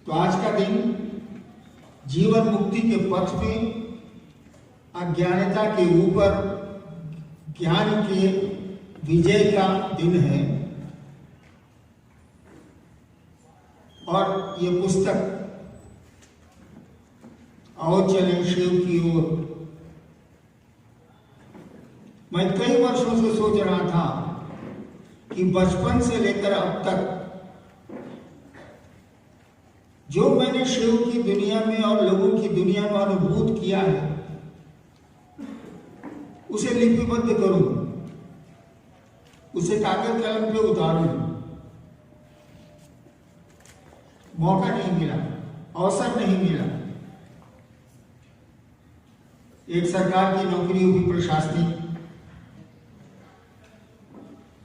तो आज का दिन जीवन मुक्ति के पथ में अज्ञानता के ऊपर ज्ञान के विजय का दिन है। और ये पुस्तक आओ चलें शिव की ओर, मैं कई वर्षों से सोच रहा था कि बचपन से लेकर अब तक जो मैंने शिव की दुनिया में और लोगों की दुनिया में अनुभूत किया है उसे लिपिबद्ध करूं, उसे कागज कलम पे उतारूं। मौका नहीं मिला, अवसर नहीं मिला। एक सरकार की नौकरी हुई प्रशासनिक,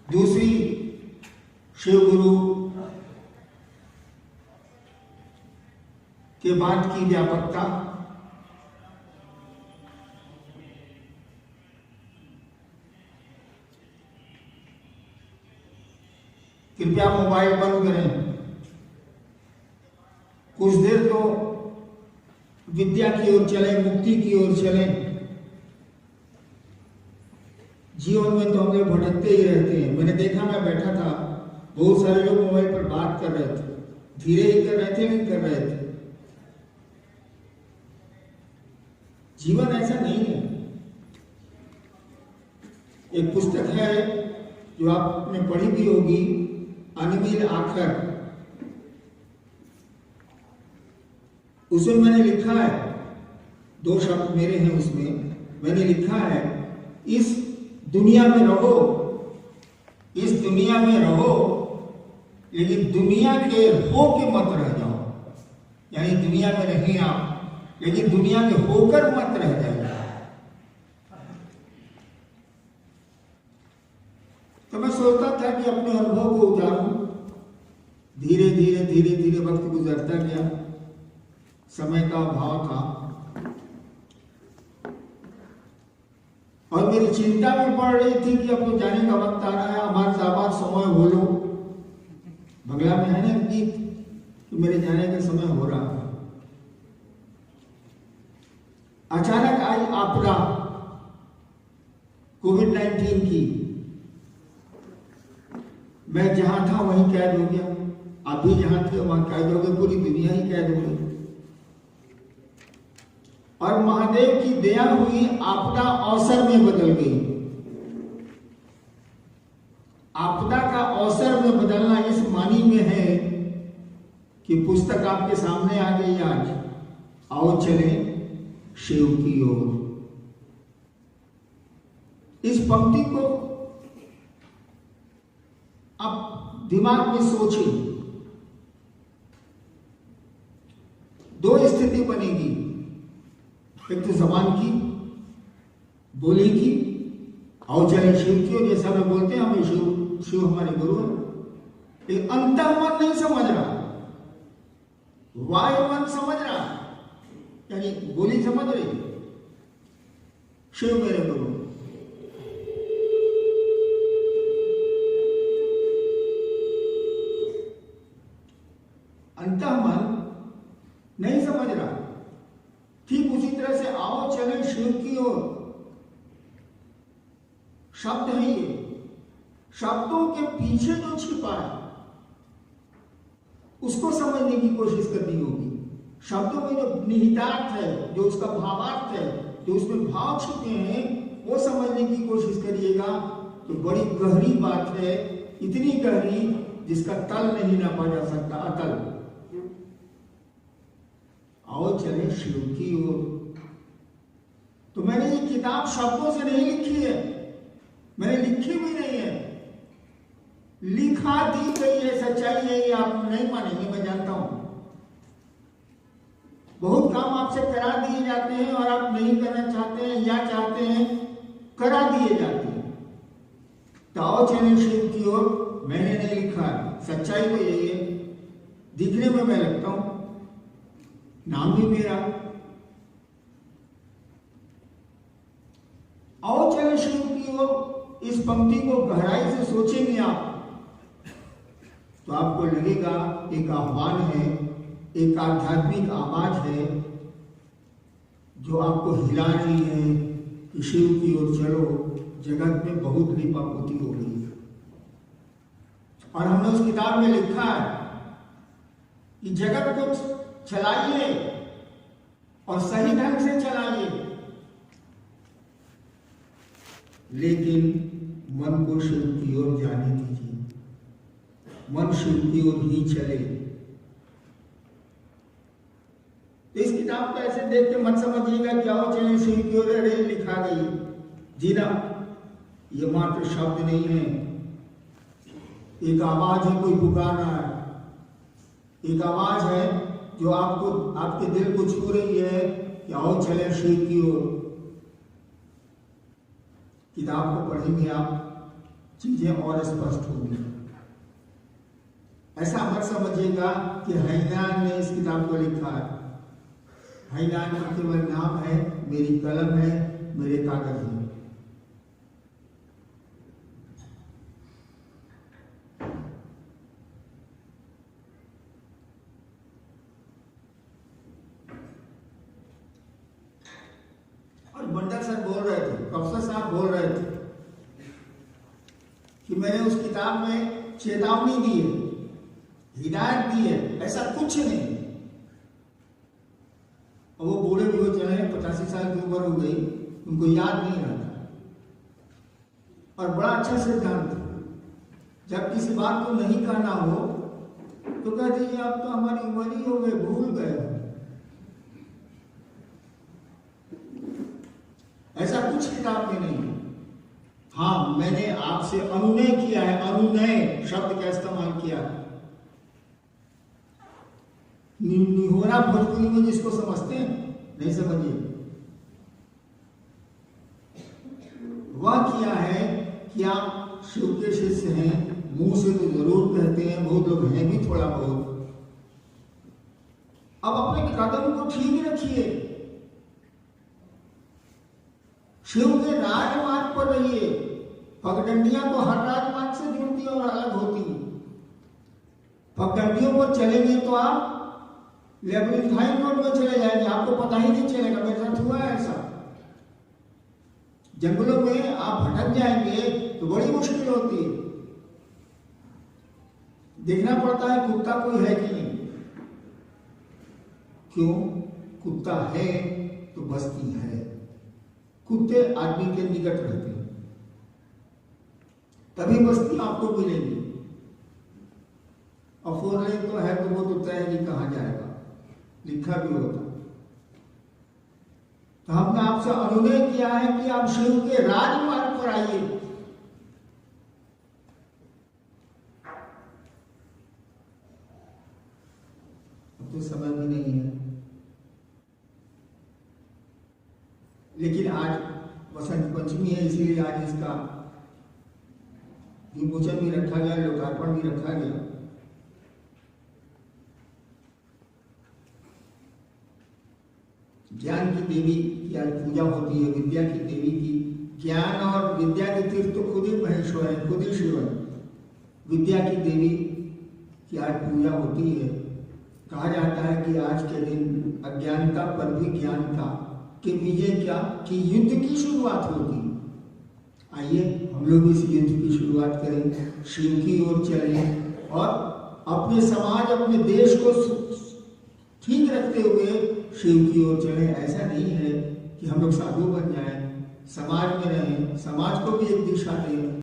दूसरी शिव गुरु के बाद की व्यापकता, कृपया मोबाइल बंद करें। कुछ देर तो विद्या की ओर चलें, मुक्ति की ओर चलें। जीवन में तो हम लोग भटकते ही रहते हैं। मैंने देखा, मैं बैठा था, बहुत सारे लोग मोबाइल पर बात कर रहे थे, धीरे ही कर रहे थे, नहीं कर रहे थे। जीवन ऐसा नहीं है। एक पुस्तक है जो आपने पढ़ी भी होगी, अनमिल आखर। उसमें मैंने लिखा है, 2 शब्द मेरे हैं उसमें, मैंने लिखा है, इस दुनिया में रहो, इस दुनिया में रहो, लेकिन दुनिया के हो के मत रह जाओ। यानी दुनिया में रहें आप, लेकिन दुनिया के होकर मत रह जाइए। तो मैं सोचता था कि अपने अनुभव को उतारूं। धीरे धीरे धीरे धीरे वक्त गुजरता गया, समय का अभाव था और मेरी चिंता भी बढ़ रही थी कि अब तो जाने का वक्त आ रहा है, हमारे साबाद समय हो लो। बंगला में है ना गीत कि मेरे जाने का समय हो रहा है। अचानक आई आपदा कोविड-19 की। मैं जहां था वहीं कैद हो गया, आप भी जहां थे वहां कैद हो गए, पूरी दुनिया ही कैद हो गई। और महादेव की दया हुई, आपदा अवसर में बदल गई। आपदा का अवसर में बदलना इस मानी में है कि पुस्तक आपके सामने आ गई आज, आओ चलें शिव की ओर। इस पंक्ति को आप दिमाग में सोचें। 2 स्थिति बनेगी, एक तो जबान की, बोली की, आओ चलें शिव की ओर, जैसा हम बोलते हैं, हमें शिव हमारे गुरु है। एक अंतर्मन नहीं समझ रहा, वायुमन समझ रहा, यानी बोली समझ रही, शिव मेरे गुरु। अंतर्मन नहीं समझ रहा। ठीक उसी तरह से आओ चलें शिव की ओर शब्द है ये, शब्दों के पीछे जो छिपा है उसको समझने की कोशिश करनी होगी। शब्दों में जो निहितार्थ है, जो उसका भावार्थ है, जो उसमें भाव छिपे हैं, वो समझने की कोशिश करिएगा तो बड़ी गहरी बात है, इतनी गहरी जिसका तल नहीं नापा जा सकता, अतल। आओ चलें शिव की ओर। तो मैंने ये किताब शब्दों से नहीं लिखी है, मैंने लिखी भी नहीं है, लिखा दी गई है। सच्चाई है, ये आप नहीं मानेंगे, मैं जानता हूं। बहुत काम आपसे करा दिए जाते हैं और आप नहीं करना चाहते हैं या चाहते हैं, करा दिए जाते हैं। तो आओ चलें शिव की ओर मैंने नहीं लिखा है, सच्चाई तो यही है। दिखने में मैं लगता हूं, नाम भी मेरा। आओ चलें शिव की ओर, इस पंक्ति को गहराई से सोचेंगे आप तो आपको लगेगा एक आह्वान है एक आध्यात्मिक आवाज है जो आपको हिला रही है कि शिव की ओर चलो, जगत में बहुत लीपापोती हो गई है। और हमने उस किताब में लिखा है कि जगत को चलाइए और सही ढंग से चलाइए, लेकिन मन को शिव की ओर जाने दीजिए, मन शिव की ओर ही चले। तो इस किताब को ऐसे देख के मत समझिएगा क्या हो चले शिव की ओर लिखा गई जी ना, ये मात्र शब्द नहीं है, एक आवाज है, कोई पुकार रहा है, एक आवाज है जो आपको, आपके दिल को छू रही है कि आओ चले शिव की ओर। किताब को पढ़ेंगे आप, चीजें और स्पष्ट होंगी। ऐसा मत समझिएगा कि हैनान ने इस किताब को लिखा है। हैनान का केवल नाम है, मेरी कलम है, मेरे कागज है। और बंडल सर बोल रहे थे, प्रोफेसर साहब बोल रहे थे कि मैंने उस किताब में चेतावनी दी है, हिदायत दी है, ऐसा कुछ नहीं। और वो बूढ़े भी हो चले, 85 साल की उम्र हो गई, उनको याद नहीं रहता। और बड़ा अच्छा सिद्धांत है, जब किसी बात को नहीं कहना हो तो कह दीजिए आप तो हमारी उम्र ही हो गए, भूल गए। ऐसा कुछ किताब में नहीं है। हाँ, मैंने आपसे अनुनय किया है, अनुनय शब्द का इस्तेमाल किया है। निहोरा भोजपुरी में जिसको समझते हैं, नहीं समझिए, वह किया है कि आप शिव के शिष्य हैं, मुंह से तो जरूर कहते हैं, बहुत लोग हैं भी थोड़ा बहुत। अब अपने कदम को ठीक रखिए, शिव के राजमार्ग पर रहिए। पगडंडियां तो हर राजमार्ग से जुड़ती और अलग होती। पगडंडियों पर चलेंगे तो आप लेबरिंथाइन रोड में चले जाएंगे, आपको पता ही नहीं चलेगा। मेरे साथ हुआ है ऐसा, जंगलों में आप भटक जाएंगे तो बड़ी मुश्किल होती है। देखना पड़ता है कुत्ता कोई है कि नहीं। क्यों? कुत्ता है तो बस्ती है। कुत्ते आदमी के निकट रहते हैं, तभी बस्ती आपको मिलेगी। और 4 लेन तो है तो वो तो तय नहीं कहा जाएगा, लिखा भी होता। तो हमने आपसे अनुरोध किया है कि आप शिव के राजमार्ग पर आइए। अब तो समय भी नहीं है, लेकिन आज वसंत पंचमी है, इसीलिए आज इसका विमोचन भी रखा गया, लोकार्पण भी रखा गया। ज्ञान की देवी की आज पूजा होती है, विद्या की देवी की। ज्ञान और विद्या के तीर्थ तो खुद ही महेश्वर है, खुद ही शिव है। विद्या की देवी की आज पूजा होती है। कहा जाता है कि आज के दिन अज्ञानता पर भी ज्ञान का कि विजय क्या कि युद्ध की शुरुआत होगी। आइए हम लोग इस युद्ध की शुरुआत करें, शिव की ओर चलें और अपने समाज, अपने देश को ठीक रखते हुए शिव की ओर चले। ऐसा नहीं है कि हम लोग साधु बन जाएं, समाज में रहें, समाज को भी एक दिशा दें।